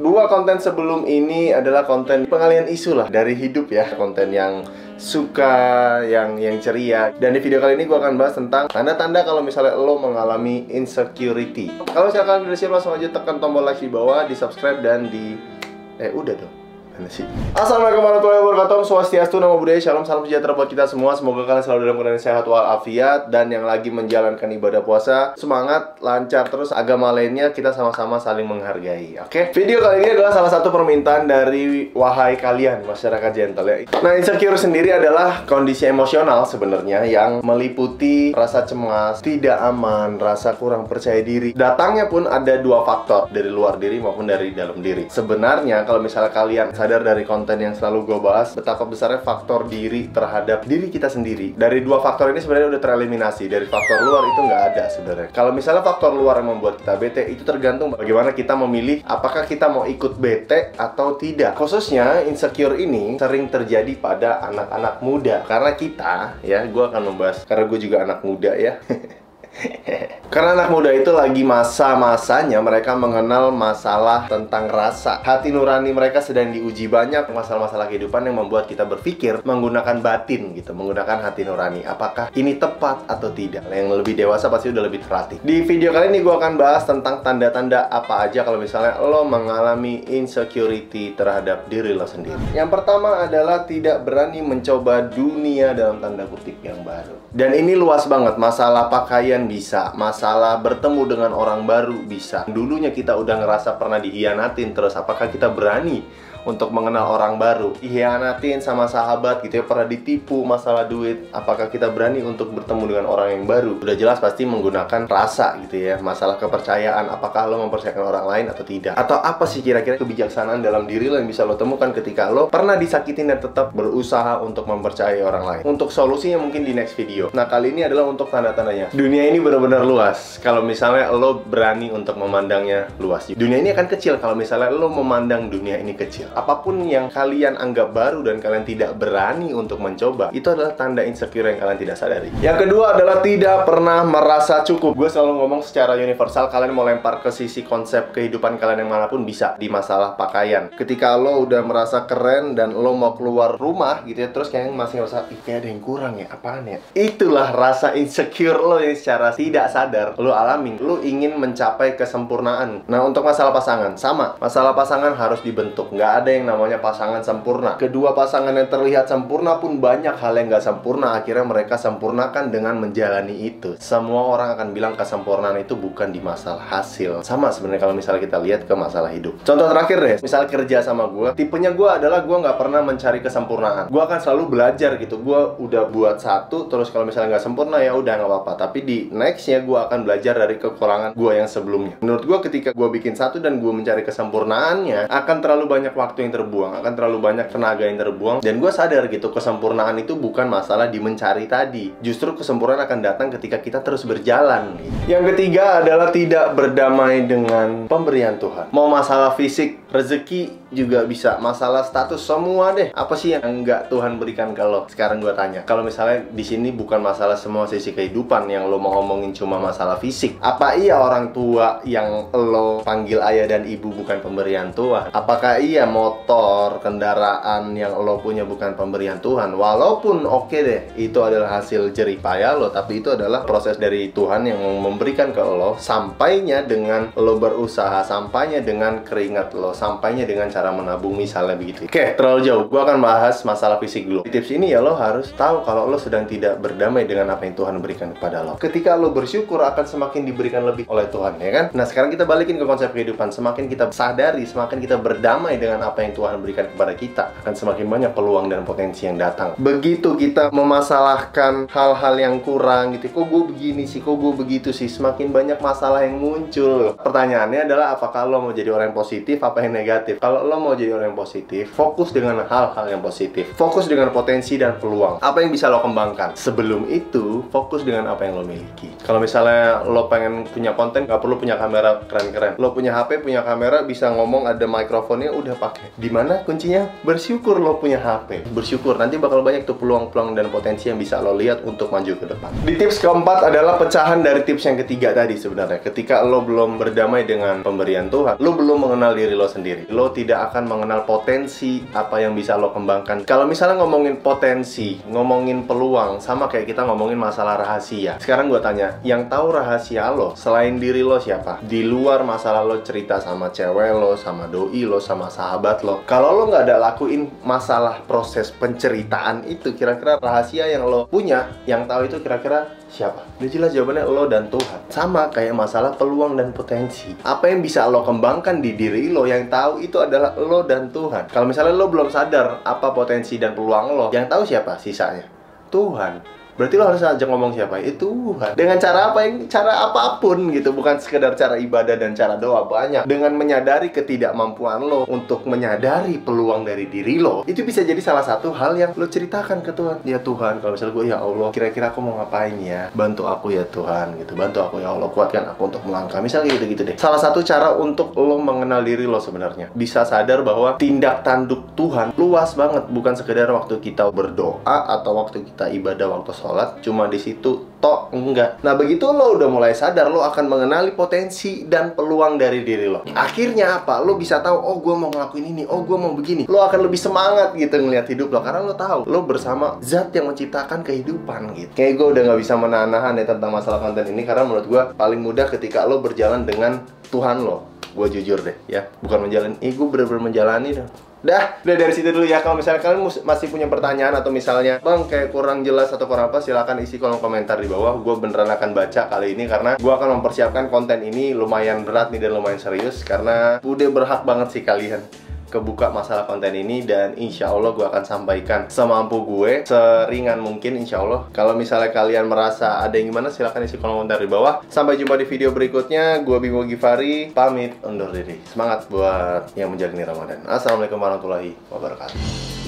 Dua konten sebelum ini adalah konten pengalian isu lah dari hidup ya. Konten yang suka, yang ceria. Dan di video kali ini gue akan bahas tentang tanda-tanda kalau misalnya lo mengalami insecurity. Kalau misalnya kalian udah siap, langsung aja tekan tombol like di bawah, di subscribe, dan di... udah dong. Assalamualaikum warahmatullahi wabarakatuh. Swastiastu, Namo Buddhaya, Shalom, salam sejahtera buat kita semua. Semoga kalian selalu dalam keadaan sehat walafiat. Dan yang lagi menjalankan ibadah puasa, semangat, lancar terus agama lainnya, kita sama-sama saling menghargai. Oke? Video kali ini adalah salah satu permintaan dari wahai kalian, masyarakat gentle ya. Nah, insecure sendiri adalah kondisi emosional sebenarnya yang meliputi rasa cemas, tidak aman, rasa kurang percaya diri. Datangnya pun ada dua faktor, dari luar diri maupun dari dalam diri. Sebenarnya kalau misalnya kalian sadar dari konten yang selalu gue bahas, betapa besarnya faktor diri terhadap diri kita sendiri. Dari dua faktor ini sebenarnya udah tereliminasi. Dari faktor luar itu nggak ada sebenarnya. Kalau misalnya faktor luar yang membuat kita bete, itu tergantung bagaimana kita memilih apakah kita mau ikut bete atau tidak. Khususnya insecure ini sering terjadi pada anak-anak muda. Karena kita, ya, gue akan membahas, karena gue juga anak muda ya. Karena anak muda itu lagi masa-masanya mereka mengenal masalah tentang rasa. Hati nurani mereka sedang diuji banyak masalah-masalah kehidupan yang membuat kita berpikir menggunakan batin gitu, menggunakan hati nurani. Apakah ini tepat atau tidak? Yang lebih dewasa pasti udah lebih terlatih. Di video kali ini gue akan bahas tentang tanda-tanda apa aja kalau misalnya lo mengalami insecurity terhadap diri lo sendiri. Yang pertama adalah tidak berani mencoba dunia dalam tanda kutip yang baru. Dan ini luas banget, masalah pakaian bisa, masalah bertemu dengan orang baru bisa. Dulunya kita udah ngerasa pernah dihianatin, terus apakah kita berani untuk mengenal orang baru? Dihianatin sama sahabat gitu ya, pernah ditipu masalah duit, apakah kita berani untuk bertemu dengan orang yang baru? Udah jelas pasti menggunakan rasa gitu ya. Masalah kepercayaan, apakah lo mempercayakan orang lain atau tidak? Atau apa sih kira-kira kebijaksanaan dalam diri lo yang bisa lo temukan ketika lo pernah disakitin dan tetap berusaha untuk mempercayai orang lain? Untuk solusinya mungkin di next video. Nah, kali ini adalah untuk tanda-tandanya. Dunia ini benar-benar luas kalau misalnya lo berani untuk memandangnya luas. Dunia ini akan kecil kalau misalnya lo memandang dunia ini kecil. Apapun yang kalian anggap baru dan kalian tidak berani untuk mencoba, itu adalah tanda insecure yang kalian tidak sadari. Yang kedua adalah tidak pernah merasa cukup. Gue selalu ngomong secara universal, kalian mau lempar ke sisi konsep kehidupan kalian yang manapun bisa. Di masalah pakaian, ketika lo udah merasa keren dan lo mau keluar rumah gitu ya, terus kayaknya masih ngerasa, kayak ada yang kurang ya, apaan ya? Itulah rasa insecure lo yang secara tidak sadar lo alamin. Lo ingin mencapai kesempurnaan. Nah, untuk masalah pasangan, sama. Masalah pasangan harus dibentuk. Nggak ada yang namanya pasangan sempurna. Kedua pasangan yang terlihat sempurna pun banyak hal yang nggak sempurna. Akhirnya mereka sempurnakan dengan menjalani itu. Semua orang akan bilang kesempurnaan itu bukan di masalah hasil. Sama sebenarnya kalau misalnya kita lihat ke masalah hidup. Contoh terakhir deh, misalnya kerja sama gue, tipenya gue adalah gue nggak pernah mencari kesempurnaan. Gue akan selalu belajar gitu. Gue udah buat satu, terus kalau misalnya nggak sempurna ya udah nggak apa-apa. Tapi di nextnya gue akan belajar dari kekurangan gue yang sebelumnya. Menurut gue ketika gue bikin satu dan gue mencari kesempurnaannya, akan terlalu banyak waktu yang terbuang, akan terlalu banyak tenaga yang terbuang. Dan gue sadar gitu, kesempurnaan itu bukan masalah di mencari tadi. Justru kesempurnaan akan datang ketika kita terus berjalan gitu. Yang ketiga adalah tidak berdamai dengan pemberian Tuhan. Mau masalah fisik, rezeki juga bisa, masalah status, semua deh. Apa sih yang enggak Tuhan berikan ke lo? Sekarang gue tanya, kalau misalnya di sini bukan masalah semua sisi kehidupan yang lo mau ngomongin cuma masalah fisik, apa iya orang tua yang lo panggil ayah dan ibu bukan pemberian Tuhan? Apakah iya motor, kendaraan yang lo punya bukan pemberian Tuhan? Walaupun oke deh, itu adalah hasil jerih payah lo, tapi itu adalah proses dari Tuhan yang memberikan ke lo, sampainya dengan lo berusaha, sampainya dengan keringat lo, sampainya dengan cara menabung, misalnya begitu. Oke, terlalu jauh. Gue akan bahas masalah fisik dulu. Di tips ini ya lo harus tahu kalau lo sedang tidak berdamai dengan apa yang Tuhan berikan kepada lo. Ketika lo bersyukur akan semakin diberikan lebih oleh Tuhan, ya kan? Nah, sekarang kita balikin ke konsep kehidupan. Semakin kita sadari, semakin kita berdamai dengan apa yang Tuhan berikan kepada kita, akan semakin banyak peluang dan potensi yang datang. Begitu kita memasalahkan hal-hal yang kurang gitu, kok gue begini sih, kok gue begitu sih, semakin banyak masalah yang muncul. Pertanyaannya adalah apakah lo mau jadi orang yang positif apa yang negatif? Kalau lo mau jadi orang yang positif, fokus dengan hal-hal yang positif, fokus dengan potensi dan peluang, apa yang bisa lo kembangkan. Sebelum itu, fokus dengan apa yang lo miliki. Kalau misalnya lo pengen punya konten, gak perlu punya kamera keren-keren. Lo punya HP, punya kamera, bisa ngomong, ada mikrofonnya, udah pakai. Dimana kuncinya? Bersyukur lo punya HP. Bersyukur, nanti bakal banyak tuh peluang-peluang dan potensi yang bisa lo lihat untuk maju ke depan. Di tips keempat adalah pecahan dari tips yang ketiga tadi sebenarnya. Ketika lo belum berdamai dengan pemberian Tuhan, lo belum mengenal diri lo sendiri. sendiri. Lo tidak akan mengenal potensi apa yang bisa lo kembangkan. Kalau misalnya ngomongin potensi, ngomongin peluang, sama kayak kita ngomongin masalah rahasia. Sekarang gue tanya, yang tahu rahasia lo selain diri lo siapa? Di luar masalah lo cerita sama cewek lo, sama doi lo, sama sahabat lo, kalau lo nggak ada lakuin masalah proses penceritaan itu, kira-kira rahasia yang lo punya, yang tahu itu kira-kira siapa? Udah jelas jawabannya lo dan Tuhan. Sama kayak masalah peluang dan potensi. Apa yang bisa lo kembangkan di diri lo, yang tahu itu adalah lo dan Tuhan. Kalau misalnya lo belum sadar apa potensi dan peluang lo, yang tahu siapa sisanya? Tuhan. Berarti lo harus ajak ngomong siapa? Itu Tuhan. Dengan cara apa, yang cara apapun gitu, bukan sekedar cara ibadah dan cara doa, banyak. Dengan menyadari ketidakmampuan lo untuk menyadari peluang dari diri lo, itu bisa jadi salah satu hal yang lo ceritakan ke Tuhan. Ya Tuhan, kalau misalnya gue, ya Allah, kira-kira aku mau ngapain ya? Bantu aku ya Tuhan gitu. Bantu aku ya Allah, kuatkan aku untuk melangkah. Misalnya gitu-gitu deh. Salah satu cara untuk lo mengenal diri lo sebenarnya, bisa sadar bahwa tindak tanduk Tuhan luas banget, bukan sekedar waktu kita berdoa atau waktu kita ibadah, waktu sholat, cuma di situ tok, enggak. Nah, begitu lo udah mulai sadar, lo akan mengenali potensi dan peluang dari diri lo. Akhirnya apa? Lo bisa tahu, oh gue mau ngelakuin ini, oh gue mau begini. Lo akan lebih semangat gitu ngeliat hidup lo, karena lo tahu lo bersama zat yang menciptakan kehidupan gitu. Kayak gue udah gak bisa menahan ya tentang masalah konten ini, karena menurut gue paling mudah ketika lo berjalan dengan Tuhan lo. Gue jujur deh ya, bukan menjalani, gue bener-bener menjalani dong. Udah dari situ dulu ya. Kalau misalnya kalian masih punya pertanyaan, atau misalnya bang kayak kurang jelas atau kurang apa, silahkan isi kolom komentar di bawah. Gue beneran akan baca kali ini, karena gue akan mempersiapkan konten ini lumayan berat nih dan lumayan serius, karena udah berhak banget sih kalian kebuka masalah konten ini. Dan insya Allah gue akan sampaikan semampu gue, seringan mungkin insya Allah. Kalau misalnya kalian merasa ada yang gimana, silahkan isi kolom komentar di bawah. Sampai jumpa di video berikutnya. Gue Bimo Givari, pamit undur diri. Semangat buat yang menjalani Ramadan. Assalamualaikum warahmatullahi wabarakatuh.